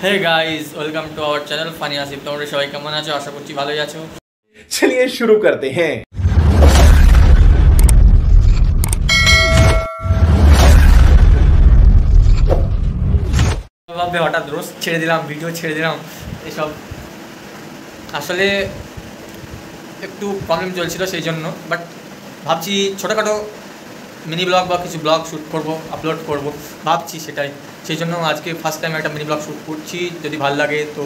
Hey guys welcome to our channel funny Asif. তোমরা সবাই কেমন আছো? আশা করছি ভালোই আছো। चलिए शुरू करते हैं। ভাবে হঠাৎ রোজ ছেড়ে দিলাম, ভিডিও ছেড়ে দিলাম, এসব আসলে একটু প্রবলেম চলছিল সেই জন্য। বাট ভাবছি ছোটোখাটো মিনি ব্লগ বা কিছু ব্লগ শ্যুট করব, আপলোড করব ভাবছি, সেটাই সেই জন্য আজকে ফার্স্ট টাইম একটা মিনি ব্লগ শ্যুট করছি। যদি ভালো লাগে তো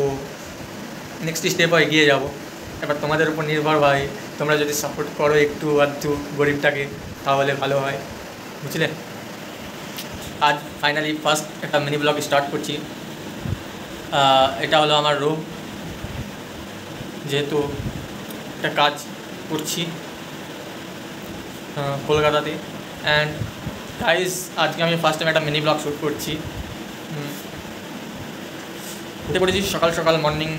নেক্সট স্টেপও এগিয়ে যাব। এবার তোমাদের উপর নির্ভর ভাই, তোমরা যদি সাপোর্ট করো একটু আধটু গরিবটাকে তাহলে ভালো হয়, বুঝলে। আজ ফাইনালি ফার্স্ট একটা মিনি ব্লগ স্টার্ট করছি। এটা হলো আমার রুম, যেহেতু একটা কাজ করছি কলকাতাতে। অ্যান্ড গাইস আজকে আমি ফার্স্ট টাইম একটা মিনি ব্লগ শ্যুট করছি। উঠে পড়েছি সকাল সকাল, মর্নিং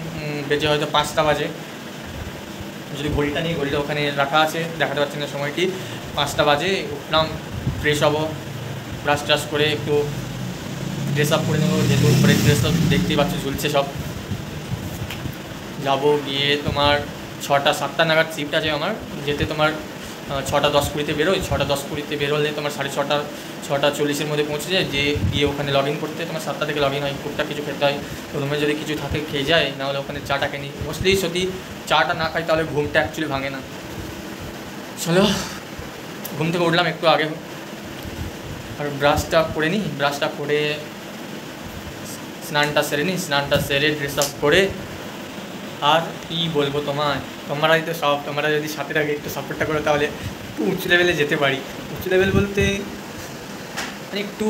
বেজে হয়তো 5টা বাজে। যদি ঘড়িটা নিয়ে, ঘড়িটা ওখানে রাখা আছে, দেখাতে পাচ্ছি না সময়টি। 5টা বাজে উঠলাম, ফ্রেশ হবো, ব্রাশ ট্রাশ করে একটু ড্রেস আপ করে নেবো, যেহেতু উপরে ড্রেস আপ দেখতেই পাচ্ছ ঝুলছে সব। যাবো গিয়ে তোমার 6টা-7টা নাগাদ শিফট আছে আমার, যেতে তোমার 6টা10-20 বেরোয়। 6টা10-20 বেরোলে তোমার 6:30-6:40 মধ্যে পৌঁছে যায়। যে গিয়ে ওখানে লগ ইন করতে তোমার 7টা থেকে লগ ইন হয়। টুকটাক কিছু খেতে হয়, রুমে যদি কিছু থাকে খেয়ে যায়, নাহলে ওখানে চাটা কিনি। মোস্টলি সত্যি চাটা না খাই তাহলে ঘুমটা অ্যাকচুয়ালি ভাঙে না। চলো ঘুম থেকে উঠলাম একটু আগে, আর ব্রাশটা করে নিই, ব্রাশটা করে স্নানটা সেরে নিই, স্নানটা সেরে ড্রেস আপ করে। আর কী বলবো তোমায়, তোমরাই তো সব, তোমরা যদি সাথে থাকে একটু সাপোর্টটা করো তাহলে একটু উঁচু লেভেলে যেতে পারি। উঁচু লেভেল বলতে মানে একটু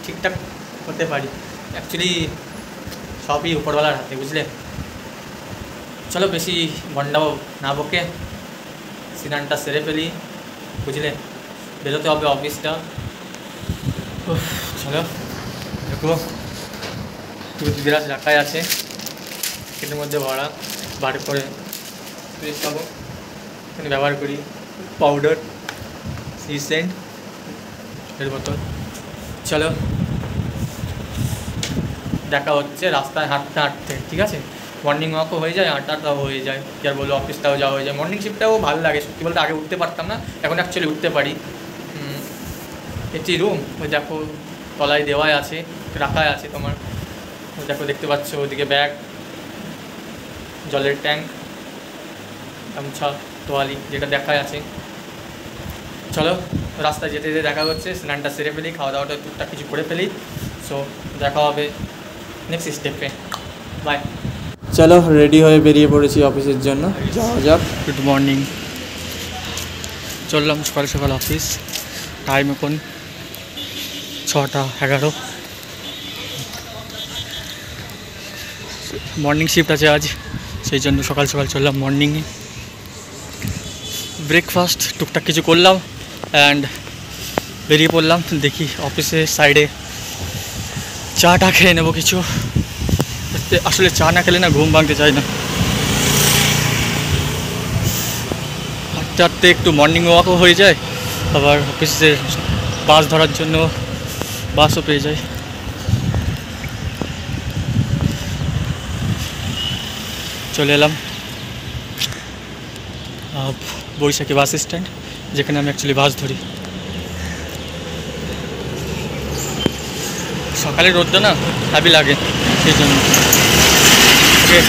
ঠিকঠাক হতে পারি। অ্যাকচুয়ালি সবই উপরওয়ালার হাতে, বুঝলে। চলো বেশি ভণ্ডাও না বকে স্নানটা সেরে ফেলি, বুঝলে। বেরোতে হবে অফিসটা। চলো দেখো, টুথব্রাশ রাখাই আছে এর মধ্যে ভরা, বার করে ফ্রেশ খাবো। এখানে ব্যবহার করি পাউডার, সিসেন্ট এর বোতল। চলো দেখা হচ্ছে রাস্তায় হাঁটতে হাঁটতে, ঠিক আছে। মর্নিং ওয়াকও হয়ে যায়, আড্ডাটাও হয়ে যায়, কি আর বলবো, অফিসটাও যাওয়া হয়ে যায়। মর্নিং শিফটটাও ভালো লাগে সত্যি বলতে। আগে উঠতে পারতাম না, এখন অ্যাকচুয়ালি উঠতে পারি। এটি রুম, ওই দেখো তলায় দেওয়াই আছে, রাখাই আছে তোমার। ওই দেখো দেখতে পাচ্ছ, ওইদিকে ব্যাগ, জলের ট্যাঙ্ক, গামছা, তোয়ালি, যেটা দেখাই আছে। চলো রাস্তায় যেতে যেতে দেখা হচ্ছে, স্নানটা সেরে ফেলি, খাওয়া দাওয়াটা টুকটাক কিছু করে ফেলি। সো দেখা হবে নেক্সট স্টেপে, বাই। চলো রেডি হয়ে বেরিয়ে পড়েছি অফিসের জন্য, যাওয়া যাক। গুড মর্নিং, চললাম সকাল সকাল অফিস। টাইম এখন 6:11। মর্নিং শিফট আছে আজ, সেই জন্য সকাল সকাল চললাম মর্নিংয়ে। ব্রেকফাস্ট টুকটাক কিছু করলাম অ্যান্ড বেরিয়ে পড়লাম। দেখি অফিসের সাইডে চাটা খেয়ে নেবো কিছু। আসলে চা না খেলে না ঘুম ভাঙতে চায় না। হাঁটতে হাঁটতে একটু মর্নিং ওয়াকও হয়ে যায়, আবার অফিসের বাস ধরার জন্য বাসও পেয়ে যায়। চলে এলাম বৈশাখী বাস স্ট্যান্ড, যেখানে আমি অ্যাকচুয়ালি বাস ধরি। সকালে রোদটা না হ্যাভি লাগে, সেই জন্য। ওকে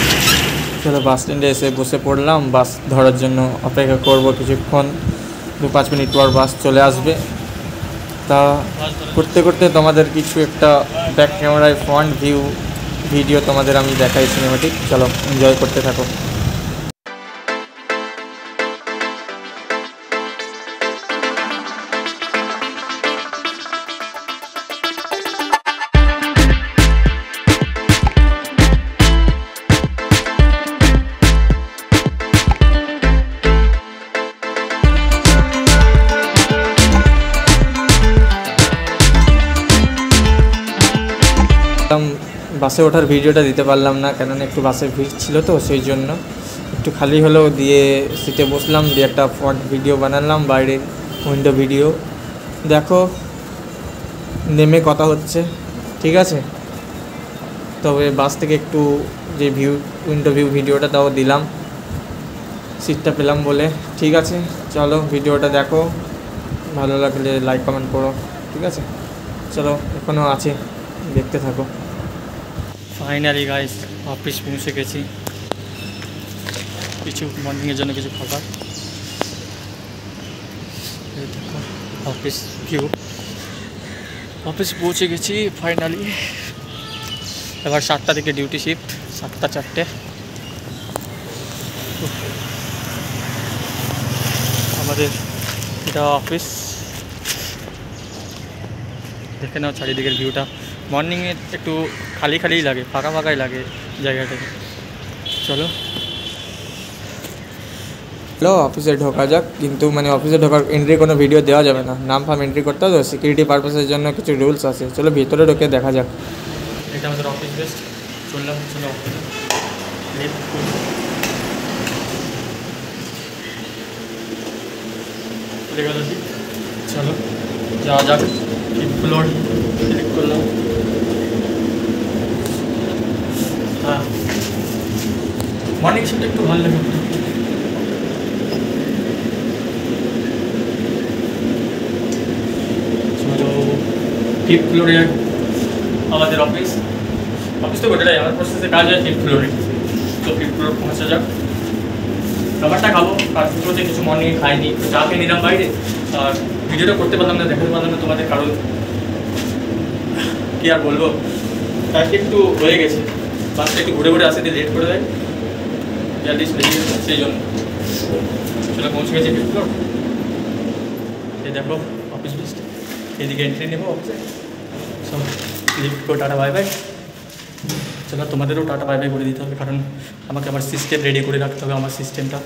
চলো বাস স্ট্যান্ডে এসে বসে পড়লাম, বাস ধরার জন্য অপেক্ষা করব কিছুক্ষণ। 2-5 মিনিট পর বাস চলে আসবে। তা করতে করতে তোমাদের কিছু একটা ব্যাক ক্যামেরায় ফ্রন্ট ভিউ ভিডিও তোমাদের আমি দেখাই, সিনেমাটিক। চলো এনজয় করতে থাকো। বাসে ওঠার ভিডিওটা দিতে পারলাম না, কেননা একটু বাসে ভিড় ছিল তো, সেই জন্য একটু খালি হলেও দিয়ে সিটে বসলাম, দিয়ে একটা ফ্রন্ট ভিডিও বানালাম, বাইরে উইন্ডো ভিডিও। দেখো নেমে কথা হচ্ছে, ঠিক আছে। তবে বাস থেকে একটু যে উইন্ডো ভিউ ভিডিওটা তাও দিলাম, সিটটা পেলাম বলে। ঠিক আছে, চলো ভিডিওটা দেখো, ভালো লাগলে লাইক কমেন্ট করো, ঠিক আছে? চলো, এখনও আছে, দেখতে থাকো। ফাইনালি গাইস অফিস পৌঁছে গেছি। কিছু মর্নিংয়ের জন্য কিছু খাবার, এই দেখো অফিস ভিউ। অফিস পৌঁছে গেছি ফাইনালি। এবার 7টা থেকে ডিউটি শিফট, 7টা 4টে। আমাদের এটা অফিস, দেখে নাও চারিদিকের ভিউটা। মর্নিংয়ে একটু খালি খালিই লাগে, ফাঁকা ফাঁকাই লাগে জায়গাটাকে। চলো অফিসে ঢোকা যাক, কিন্তু মানে অফিসে ঢোকার এন্ট্রি কোনো ভিডিও দেওয়া যাবে না, নাম ফাম এন্ট্রি করতে হবে, সিকিউরিটি পারপাসের জন্য কিছু রুলস আছে। চলো ভিতরে ঢুকে দেখা যাক। এটা আমাদের অফিস বেস্ট, চললাম। চলো অফিসে চলো যাওয়া যাক। ফ্লোর সিলেক্ট করলাম। হ্যাঁ, মর্নিং শিফট একটু ভালো লাগে। চলো 5th ফ্লোরে আমাদের অফিস। অফিস তো গোটাটাই আমার প্রসেসে কাজ হয় 5th ফ্লোরে। তো 5th ফ্লোর পৌঁছা যাক। খাবারটা খাবো, কাজ করতে কিছু মর্নিংয়ে খাইনি, চা খেয়ে নিলাম বাইরে। আর ভিডিওটা করতে পারলাম না, দেখাতে পারলাম না তোমাদের, কারণ কী আর বলবো, কাজটা একটু হয়ে গেছে। বাসটা একটু ঘুরে ঘুরে আসতে লেট করে দেয়, জলদি বেরিয়ে গেছে, সেই জন্য। চলে পৌঁছে গেছি 5th ফ্লোর। এই দেখো অফিস বেস্ট, এদিকে এন্ট্রি নেবো অফিসে। সব লিফট করে টাটা বাই বাই। চলো তোমাদেরও টাটা বাই বাই করে দিতে হবে, কারণ আমাকে আমার সিস্টেম রেডি করে রাখতে হবে, আমার সিস্টেমটা।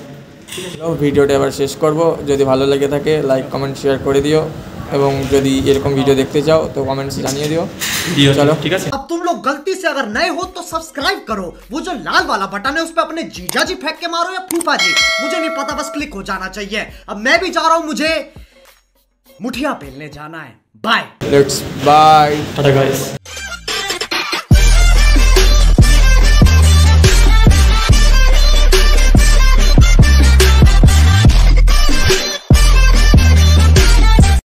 ঠিক আছে, ভিডিওটা এবার শেষ করব। যদি ভালো লেগে থাকে লাইক কমেন্ট শেয়ার করে দিও, এবং যদি এরকম ভিডিও দেখতে চাও তো কমেন্টস জানিয়ে দিও। চলো ঠিক আছে। अब तुम लोग गलती से अगर नए हो तो सब्सक्राइब करो, वो जो लाल वाला बटन है उस पे अपने जीजा जी फेंक के मारो या फूफा जी, मुझे नहीं पता, बस क्लिक हो जाना चाहिए। अब मैं भी जा रहा हूं, मुझे मुठिया पेलने जाना है। Bye. Let's bye. Tata guys.